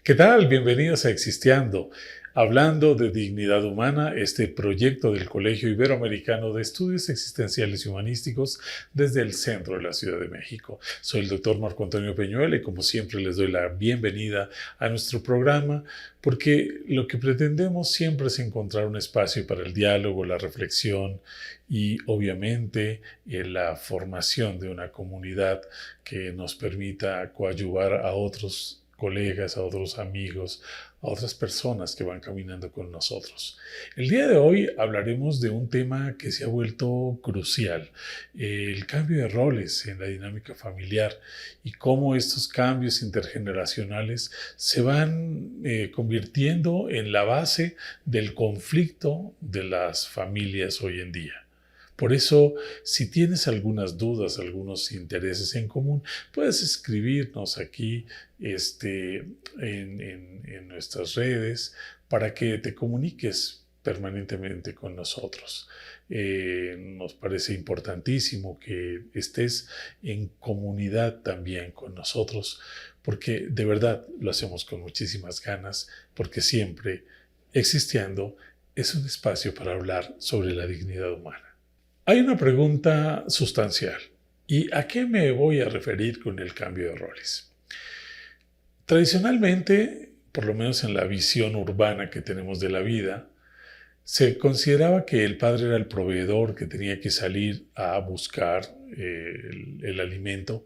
¿Qué tal? Bienvenidos a Existiendo, hablando de dignidad humana, este proyecto del Colegio Iberoamericano de Estudios Existenciales y Humanísticos desde el centro de la Ciudad de México. Soy el doctor Marco Antonio Peñuela y como siempre les doy la bienvenida a nuestro programa porque lo que pretendemos siempre es encontrar un espacio para el diálogo, la reflexión y obviamente la formación de una comunidad que nos permita coadyuvar a otros colegas, a otros amigos, a otras personas que van caminando con nosotros. El día de hoy hablaremos de un tema que se ha vuelto crucial, el cambio de roles en la dinámica familiar y cómo estos cambios intergeneracionales se van convirtiendo en la base del conflicto de las familias hoy en día. Por eso, si tienes algunas dudas, algunos intereses en común, puedes escribirnos aquí en nuestras redes para que te comuniques permanentemente con nosotros. Nos parece importantísimo que estés en comunidad también con nosotros, porque de verdad lo hacemos con muchísimas ganas, porque siempre existiendo es un espacio para hablar sobre la dignidad humana. Hay una pregunta sustancial. ¿Y a qué me voy a referir con el cambio de roles? Tradicionalmente, por lo menos en la visión urbana que tenemos de la vida, se consideraba que el padre era el proveedor que tenía que salir a buscar el alimento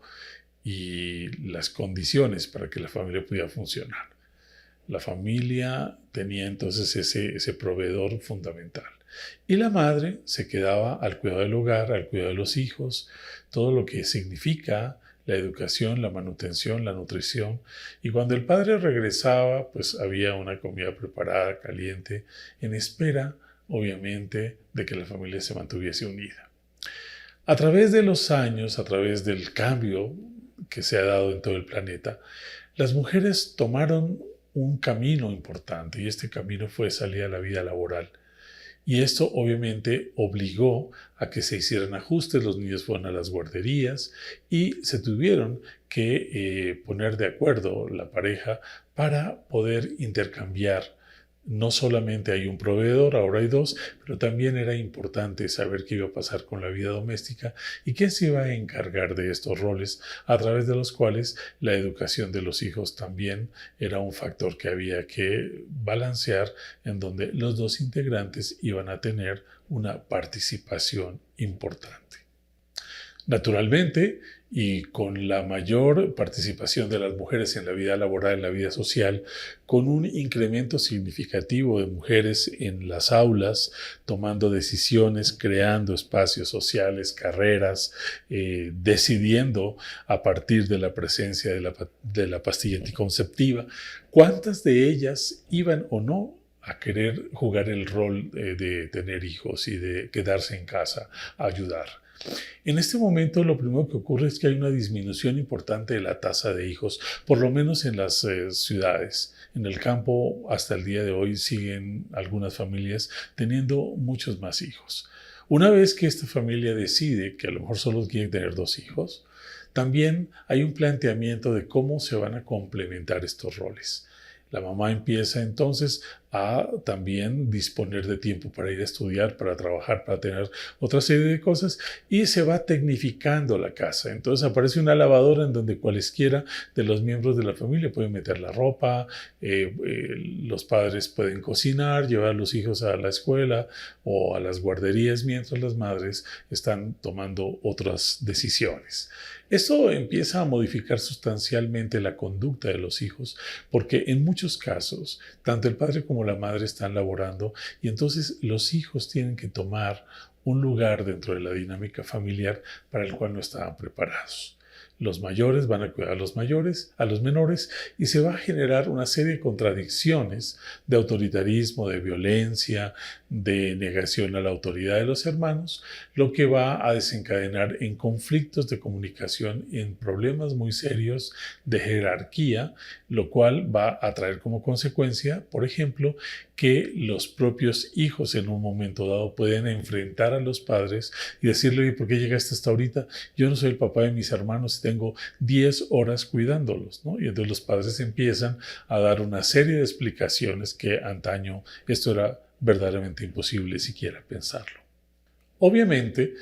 y las condiciones para que la familia pudiera funcionar. La familia tenía entonces ese proveedor fundamental. Y la madre se quedaba al cuidado del hogar, al cuidado de los hijos, todo lo que significa la educación, la manutención, la nutrición. Y cuando el padre regresaba, pues había una comida preparada, caliente, en espera, obviamente, de que la familia se mantuviese unida. A través de los años, a través del cambio que se ha dado en todo el planeta, las mujeres tomaron un camino importante y este camino fue salir a la vida laboral. Y esto obviamente obligó a que se hicieran ajustes, los niños fueron a las guarderías y se tuvieron que poner de acuerdo la pareja para poder intercambiar. No solamente hay un proveedor, ahora hay dos, pero también era importante saber qué iba a pasar con la vida doméstica y quién se iba a encargar de estos roles, a través de los cuales la educación de los hijos también era un factor que había que balancear, en donde los dos integrantes iban a tener una participación importante. Naturalmente, y con la mayor participación de las mujeres en la vida laboral, en la vida social, con un incremento significativo de mujeres en las aulas, tomando decisiones, creando espacios sociales, carreras, decidiendo a partir de la presencia de la pastilla anticonceptiva, cuántas de ellas iban o no a querer jugar el rol de tener hijos y de quedarse en casa a ayudar. En este momento lo primero que ocurre es que hay una disminución importante de la tasa de hijos, por lo menos en las ciudades. En el campo hasta el día de hoy siguen algunas familias teniendo muchos más hijos. Una vez que esta familia decide que a lo mejor solo quiere tener 2 hijos, también hay un planteamiento de cómo se van a complementar estos roles. La mamá empieza entonces a también disponer de tiempo para ir a estudiar, para trabajar, para tener otra serie de cosas y se va tecnificando la casa. Entonces aparece una lavadora en donde cualesquiera de los miembros de la familia pueden meter la ropa, los padres pueden cocinar, llevar a los hijos a la escuela o a las guarderías mientras las madres están tomando otras decisiones. Esto empieza a modificar sustancialmente la conducta de los hijos porque en muchos casos tanto el padre como la madre están laborando y entonces los hijos tienen que tomar un lugar dentro de la dinámica familiar para el cual no estaban preparados. Los mayores van a cuidar a los mayores, a los menores, y se va a generar una serie de contradicciones de autoritarismo, de violencia, de negación a la autoridad de los hermanos, lo que va a desencadenar en conflictos de comunicación, en problemas muy serios de jerarquía, lo cual va a traer como consecuencia, por ejemplo, que los propios hijos en un momento dado pueden enfrentar a los padres y decirle: oye, ¿por qué llegaste hasta ahorita? Yo no soy el papá de mis hermanos y tengo 10 horas cuidándolos, ¿no? Y entonces los padres empiezan a dar una serie de explicaciones que antaño esto era verdaderamente imposible siquiera pensarlo. Obviamente,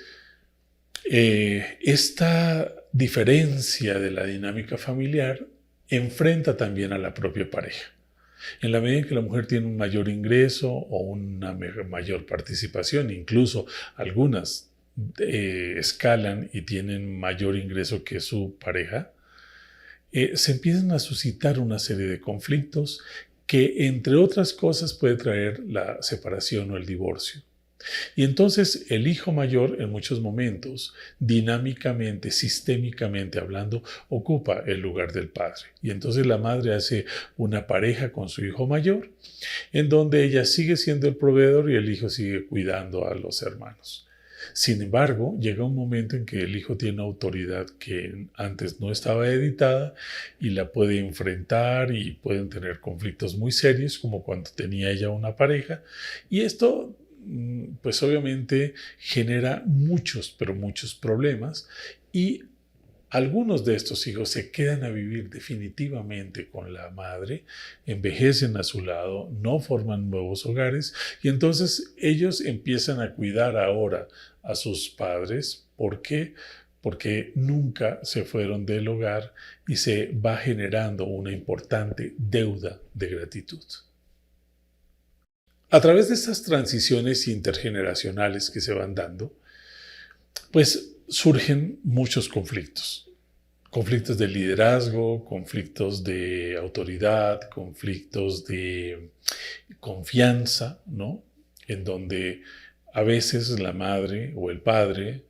esta diferencia de la dinámica familiar enfrenta también a la propia pareja. En la medida en que la mujer tiene un mayor ingreso o una mayor participación, incluso algunas escalan y tienen mayor ingreso que su pareja, se empiezan a suscitar una serie de conflictos que, entre otras cosas, puede traer la separación o el divorcio. Y entonces el hijo mayor en muchos momentos, dinámicamente, sistémicamente hablando, ocupa el lugar del padre. Y entonces la madre hace una pareja con su hijo mayor, en donde ella sigue siendo el proveedor y el hijo sigue cuidando a los hermanos. Sin embargo, llega un momento en que el hijo tiene autoridad que antes no estaba editada y la puede enfrentar, y pueden tener conflictos muy serios, como cuando tenía ella una pareja. Y esto, pues obviamente genera muchos, pero muchos problemas, y algunos de estos hijos se quedan a vivir definitivamente con la madre, envejecen a su lado, no forman nuevos hogares, y entonces ellos empiezan a cuidar ahora a sus padres. ¿Por qué? Porque nunca se fueron del hogar y se va generando una importante deuda de gratitud. A través de estas transiciones intergeneracionales que se van dando, pues surgen muchos conflictos. Conflictos de liderazgo, conflictos de autoridad, conflictos de confianza, ¿no? En donde a veces la madre o el padre,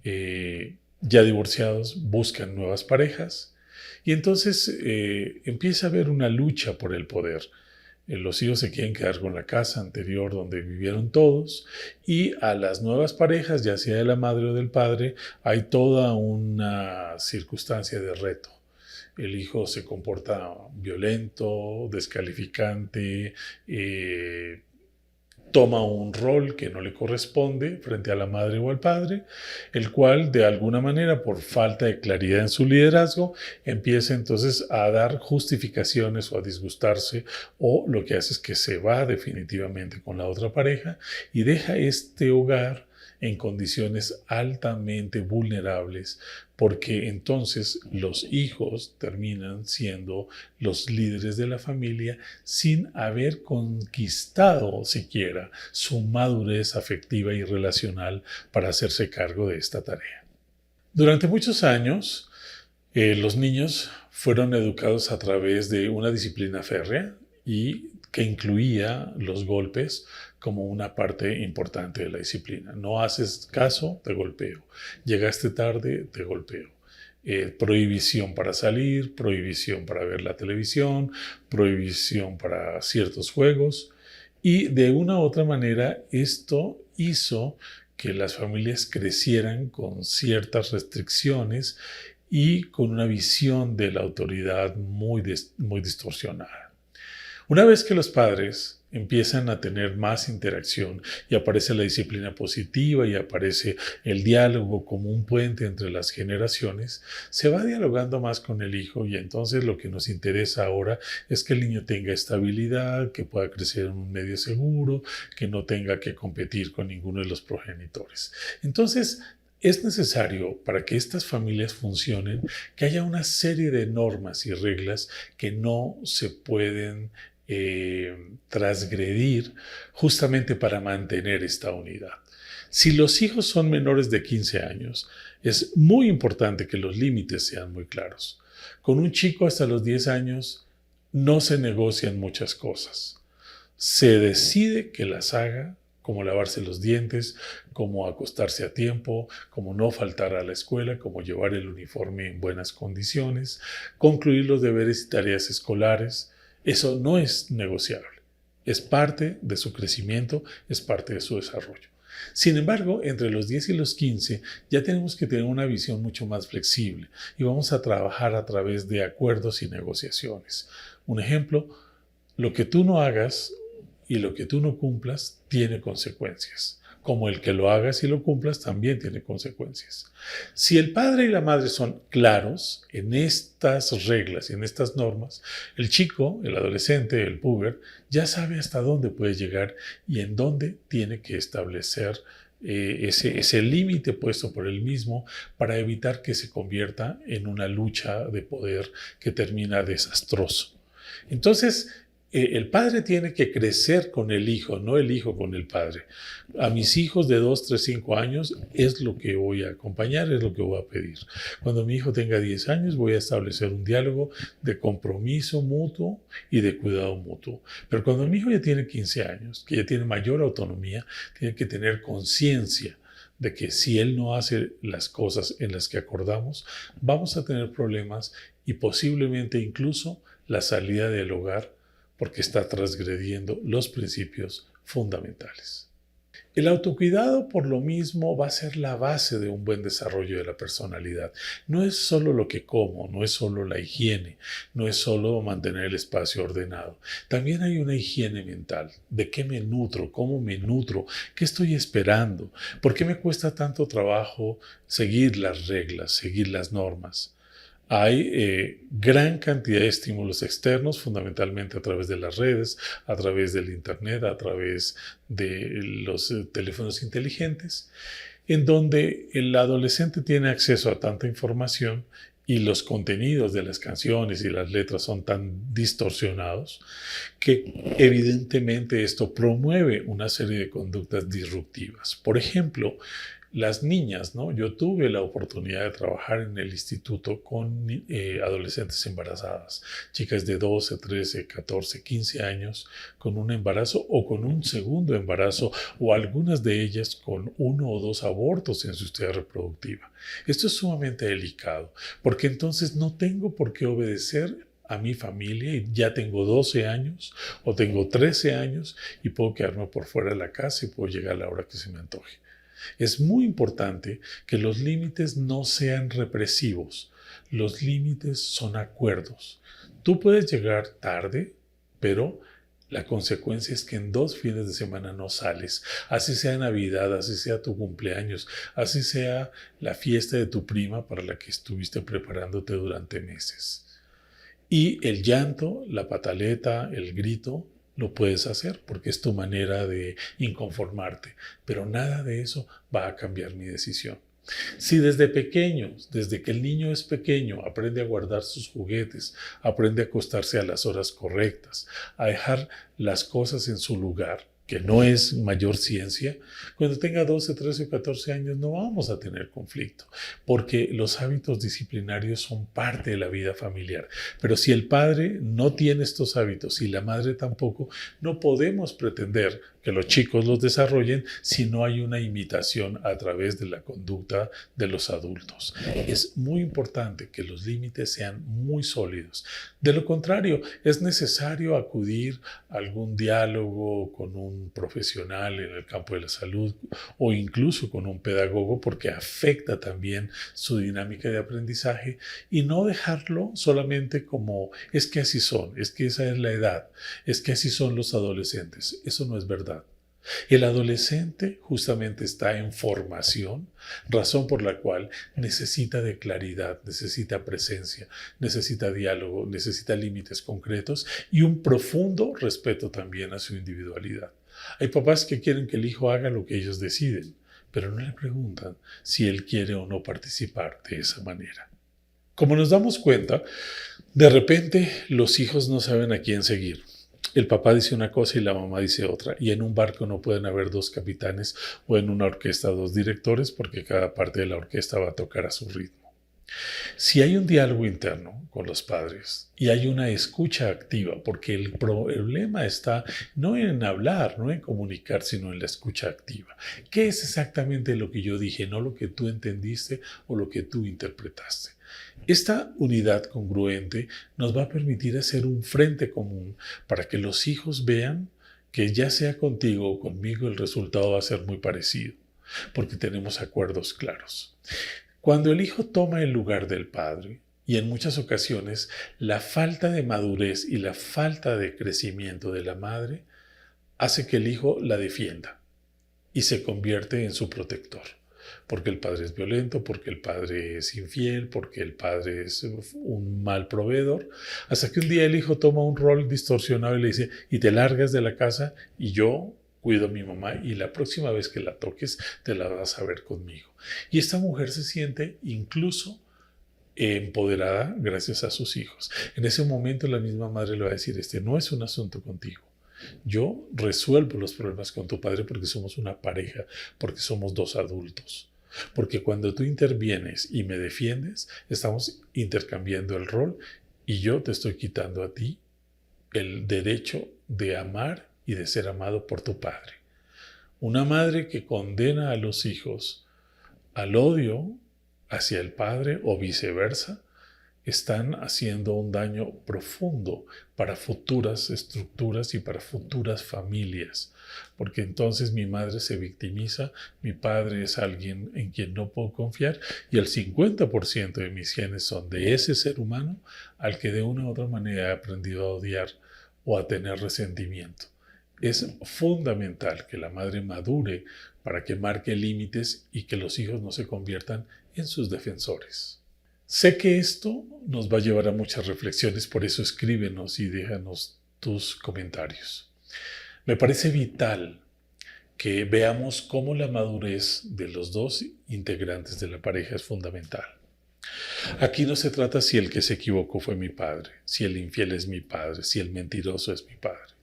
ya divorciados, buscan nuevas parejas, y entonces empieza a haber una lucha por el poder. Los hijos se quieren quedar con la casa anterior donde vivieron todos, y a las nuevas parejas, ya sea de la madre o del padre, hay toda una circunstancia de reto. El hijo se comporta violento, descalificante, toma un rol que no le corresponde frente a la madre o al padre, el cual de alguna manera, por falta de claridad en su liderazgo, empieza entonces a dar justificaciones o a disgustarse, o lo que hace es que se va definitivamente con la otra pareja y deja este hogar en condiciones altamente vulnerables, porque entonces los hijos terminan siendo los líderes de la familia sin haber conquistado siquiera su madurez afectiva y relacional para hacerse cargo de esta tarea. Durante muchos años, los niños fueron educados a través de una disciplina férrea y que incluía los golpes como una parte importante de la disciplina. No haces caso, te golpeo. Llegaste tarde, te golpeo. Prohibición para salir, prohibición para ver la televisión, prohibición para ciertos juegos. Y de una u otra manera esto hizo que las familias crecieran con ciertas restricciones y con una visión de la autoridad muy distorsionada. Una vez que los padres empiezan a tener más interacción y aparece la disciplina positiva y aparece el diálogo como un puente entre las generaciones, se va dialogando más con el hijo, y entonces lo que nos interesa ahora es que el niño tenga estabilidad, que pueda crecer en un medio seguro, que no tenga que competir con ninguno de los progenitores. Entonces, es necesario, para que estas familias funcionen, que haya una serie de normas y reglas que no se pueden transgredir, justamente para mantener esta unidad. Si los hijos son menores de 15 años, es muy importante que los límites sean muy claros. Con un chico hasta los 10 años no se negocian muchas cosas. Se decide que las haga como lavarse los dientes, como acostarse a tiempo, como no faltar a la escuela, como llevar el uniforme en buenas condiciones, concluir los deberes y tareas escolares. Eso no es negociable. Es parte de su crecimiento, es parte de su desarrollo. Sin embargo, entre los 10 y los 15 ya tenemos que tener una visión mucho más flexible y vamos a trabajar a través de acuerdos y negociaciones. Un ejemplo, lo que tú no hagas y lo que tú no cumplas tiene consecuencias, como el que lo hagas y lo cumplas también tiene consecuencias. Si el padre y la madre son claros en estas reglas y en estas normas, el chico, el adolescente, el puber, ya sabe hasta dónde puede llegar y en dónde tiene que establecer ese límite puesto por él mismo para evitar que se convierta en una lucha de poder que termina desastroso. Entonces, el padre tiene que crecer con el hijo, no el hijo con el padre. A mis hijos de 2, 3, 5 años es lo que voy a acompañar, es lo que voy a pedir. Cuando mi hijo tenga 10 años voy a establecer un diálogo de compromiso mutuo y de cuidado mutuo. Pero cuando mi hijo ya tiene 15 años, que ya tiene mayor autonomía, tiene que tener conciencia de que si él no hace las cosas en las que acordamos, vamos a tener problemas y posiblemente incluso la salida del hogar porque está transgrediendo los principios fundamentales. El autocuidado, por lo mismo, va a ser la base de un buen desarrollo de la personalidad. No es solo lo que como, no es solo la higiene, no es solo mantener el espacio ordenado. También hay una higiene mental. ¿De qué me nutro? ¿Cómo me nutro? ¿Qué estoy esperando? ¿Por qué me cuesta tanto trabajo seguir las reglas, seguir las normas? Hay gran cantidad de estímulos externos, fundamentalmente a través de las redes, a través del internet, a través de los teléfonos inteligentes, en donde el adolescente tiene acceso a tanta información y los contenidos de las canciones y las letras son tan distorsionados que evidentemente esto promueve una serie de conductas disruptivas. Por ejemplo, las niñas, ¿no? Yo tuve la oportunidad de trabajar en el instituto con adolescentes embarazadas, chicas de 12, 13, 14, 15 años con un embarazo o con un segundo embarazo o algunas de ellas con 1 o 2 abortos en su historia reproductiva. Esto es sumamente delicado porque entonces no tengo por qué obedecer a mi familia y ya tengo 12 años o tengo 13 años y puedo quedarme por fuera de la casa y puedo llegar a la hora que se me antoje. Es muy importante que los límites no sean represivos. Los límites son acuerdos. Tú puedes llegar tarde, pero la consecuencia es que en 2 fines de semana no sales. Así sea Navidad, así sea tu cumpleaños, así sea la fiesta de tu prima para la que estuviste preparándote durante meses. Y el llanto, la pataleta, el grito, lo puedes hacer porque es tu manera de inconformarte, pero nada de eso va a cambiar mi decisión. Si desde pequeños, desde que el niño es pequeño, aprende a guardar sus juguetes, aprende a acostarse a las horas correctas, a dejar las cosas en su lugar, que no es mayor ciencia, cuando tenga 12, 13 o 14 años no vamos a tener conflicto, porque los hábitos disciplinarios son parte de la vida familiar. Pero si el padre no tiene estos hábitos y la madre tampoco, no podemos pretender que los chicos los desarrollen si no hay una imitación a través de la conducta de los adultos. Es muy importante que los límites sean muy sólidos. De lo contrario, es necesario acudir a algún diálogo con un profesional en el campo de la salud o incluso con un pedagogo porque afecta también su dinámica de aprendizaje y no dejarlo solamente como es que así son, es que esa es la edad, es que así son los adolescentes. Eso no es verdad. El adolescente justamente está en formación, razón por la cual necesita de claridad, necesita presencia, necesita diálogo, necesita límites concretos y un profundo respeto también a su individualidad. Hay papás que quieren que el hijo haga lo que ellos deciden, pero no le preguntan si él quiere o no participar de esa manera. Como nos damos cuenta, de repente los hijos no saben a quién seguir. El papá dice una cosa y la mamá dice otra, y en un barco no pueden haber 2 capitanes o en una orquesta 2 directores porque cada parte de la orquesta va a tocar a su ritmo. Si hay un diálogo interno con los padres y hay una escucha activa, porque el problema está no en hablar, no en comunicar, sino en la escucha activa. ¿Qué es exactamente lo que yo dije, no lo que tú entendiste o lo que tú interpretaste? Esta unidad congruente nos va a permitir hacer un frente común para que los hijos vean que ya sea contigo o conmigo el resultado va a ser muy parecido, porque tenemos acuerdos claros. Cuando el hijo toma el lugar del padre, y en muchas ocasiones la falta de madurez y la falta de crecimiento de la madre hace que el hijo la defienda y se convierte en su protector. Porque el padre es violento, porque el padre es infiel, porque el padre es un mal proveedor, hasta que un día el hijo toma un rol distorsionado y le dice, y te largas de la casa y yo cuido a mi mamá y la próxima vez que la toques te la vas a ver conmigo. Y esta mujer se siente incluso empoderada gracias a sus hijos. En ese momento la misma madre le va a decir, este no es un asunto contigo. Yo resuelvo los problemas con tu padre porque somos una pareja, porque somos dos adultos. Porque cuando tú intervienes y me defiendes, estamos intercambiando el rol y yo te estoy quitando a ti el derecho de amar y de ser amado por tu padre. Una madre que condena a los hijos al odio hacia el padre o viceversa, están haciendo un daño profundo para futuras estructuras y para futuras familias, porque entonces mi madre se victimiza, mi padre es alguien en quien no puedo confiar y el 50% de mis genes son de ese ser humano al que de una u otra manera he aprendido a odiar o a tener resentimiento. Es fundamental que la madre madure para que marque límites y que los hijos no se conviertan en sus defensores. Sé que esto nos va a llevar a muchas reflexiones, por eso escríbenos y déjanos tus comentarios. Me parece vital que veamos cómo la madurez de los dos integrantes de la pareja es fundamental. Aquí no se trata si el que se equivocó fue mi padre, si el infiel es mi padre, si el mentiroso es mi padre.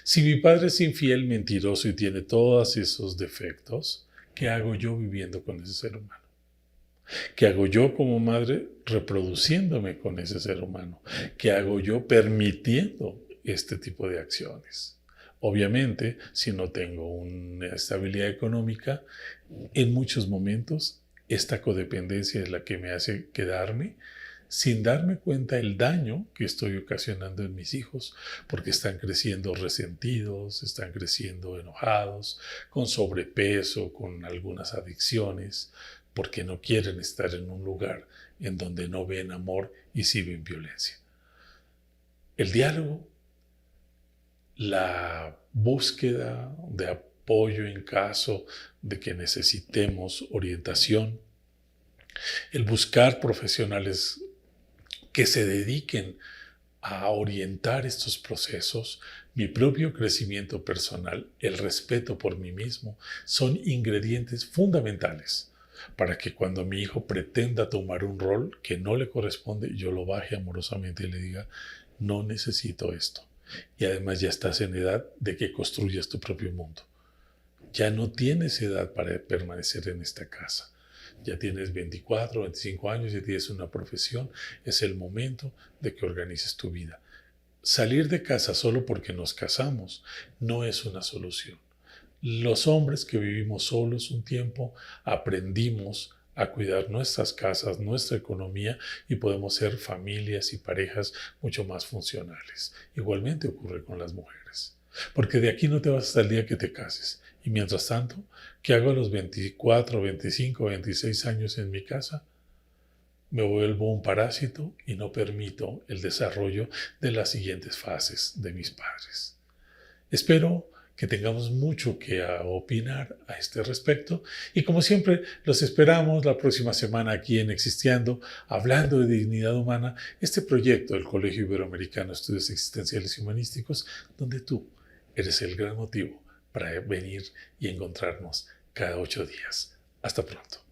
Si mi padre es infiel, mentiroso y tiene todos esos defectos, ¿qué hago yo viviendo con ese ser humano? ¿Qué hago yo como madre reproduciéndome con ese ser humano? ¿Qué hago yo permitiendo este tipo de acciones? Obviamente, si no tengo una estabilidad económica, en muchos momentos esta codependencia es la que me hace quedarme sin darme cuenta el daño que estoy ocasionando en mis hijos, porque están creciendo resentidos, están creciendo enojados, con sobrepeso, con algunas adicciones, porque no quieren estar en un lugar en donde no ven amor y sí ven violencia. El diálogo, la búsqueda de apoyo en caso de que necesitemos orientación, el buscar profesionales que se dediquen a orientar estos procesos, mi propio crecimiento personal, el respeto por mí mismo, son ingredientes fundamentales para que cuando mi hijo pretenda tomar un rol que no le corresponde, yo lo baje amorosamente y le diga, no necesito esto. Y además ya estás en edad de que construyas tu propio mundo. Ya no tienes edad para permanecer en esta casa. Ya tienes 24, 25 años, ya tienes una profesión, es el momento de que organices tu vida. Salir de casa solo porque nos casamos no es una solución. Los hombres que vivimos solos un tiempo aprendimos a cuidar nuestras casas, nuestra economía y podemos ser familias y parejas mucho más funcionales. Igualmente ocurre con las mujeres. Porque de aquí no te vas hasta el día que te cases. Y mientras tanto, ¿qué hago a los 24, 25, 26 años en mi casa? Me vuelvo un parásito y no permito el desarrollo de las siguientes fases de mis padres. Espero que tengamos mucho que opinar a este respecto y como siempre los esperamos la próxima semana aquí en Existiendo, hablando de dignidad humana, este proyecto del Colegio Iberoamericano de Estudios Existenciales y Humanísticos, donde tú eres el gran motivo para venir y encontrarnos cada 8 días. Hasta pronto.